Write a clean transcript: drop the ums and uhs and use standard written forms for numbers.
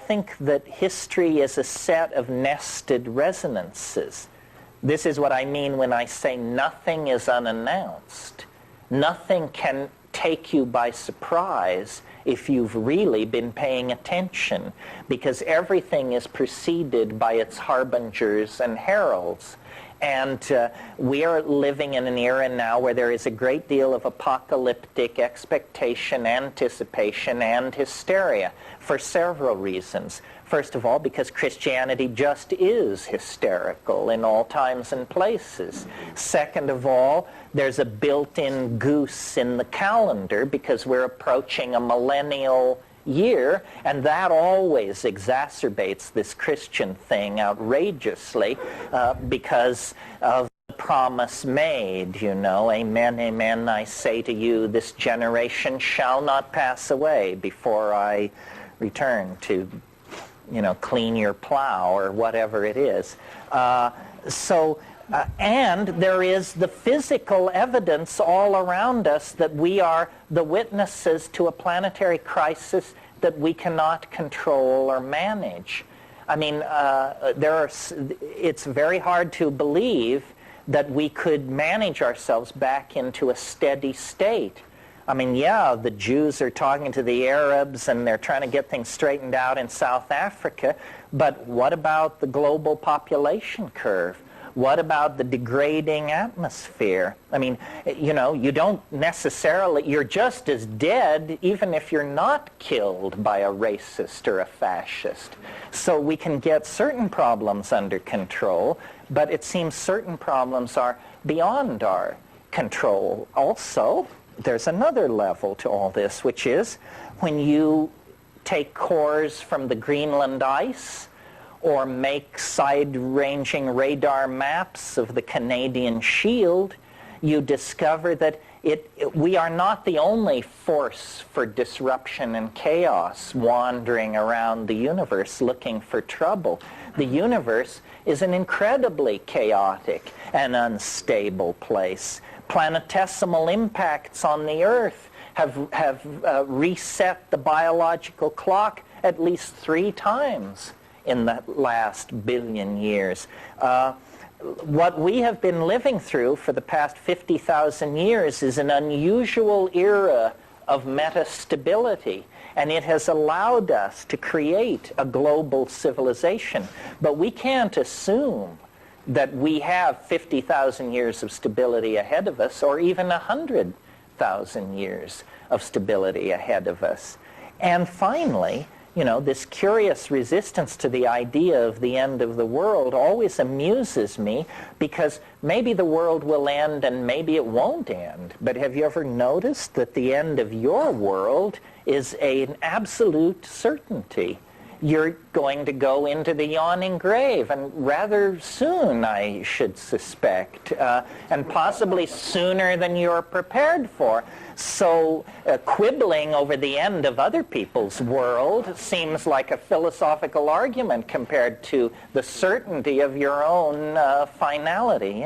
think that history is a set of nested resonances. This is what I mean when I say nothing is unannounced. Nothing can take you by surprise if you've really been paying attention, because everything is preceded by its harbingers and heralds. And we are living in an era now where there is a great deal of apocalyptic expectation, anticipation, and hysteria for several reasons. First of all, because Christianity just is hysterical in all times and places. Second of all, there's a built-in goose in the calendar because we're approaching a millennial year, and that always exacerbates this Christian thing outrageously because of the promise made, you know, amen, amen, I say to you, this generation shall not pass away before I return to, you know, clean your plow or whatever it is. And there is the physical evidence all around us that we are the witnesses to a planetary crisis that we cannot control or manage. I mean, it's very hard to believe that we could manage ourselves back into a steady state. I mean, yeah, the Jews are talking to the Arabs and they're trying to get things straightened out in South Africa, but what about the global population curve? What about the degrading atmosphere? I mean, you know, you don't necessarily, you're just as dead even if you're not killed by a racist or a fascist. So we can get certain problems under control, but it seems certain problems are beyond our control. Also, there's another level to all this, which is when you take cores from the Greenland ice or make side-ranging radar maps of the Canadian Shield, you discover that we are not the only force for disruption and chaos wandering around the universe looking for trouble. The universe is an incredibly chaotic and unstable place. Planetesimal impacts on the Earth have reset the biological clock at least 3 times in the last billion years. What we have been living through for the past 50,000 years is an unusual era of metastability, and it has allowed us to create a global civilization. But we can't assume that we have 50,000 years of stability ahead of us, or even 100,000 years of stability ahead of us. And finally, you know, this curious resistance to the idea of the end of the world always amuses me, because maybe the world will end and maybe it won't end. But have you ever noticed that the end of your world is an absolute certainty? You're going to go into the yawning grave, and rather soon, I should suspect, and possibly sooner than you're prepared for. So quibbling over the end of other people's world seems like a philosophical argument compared to the certainty of your own finality.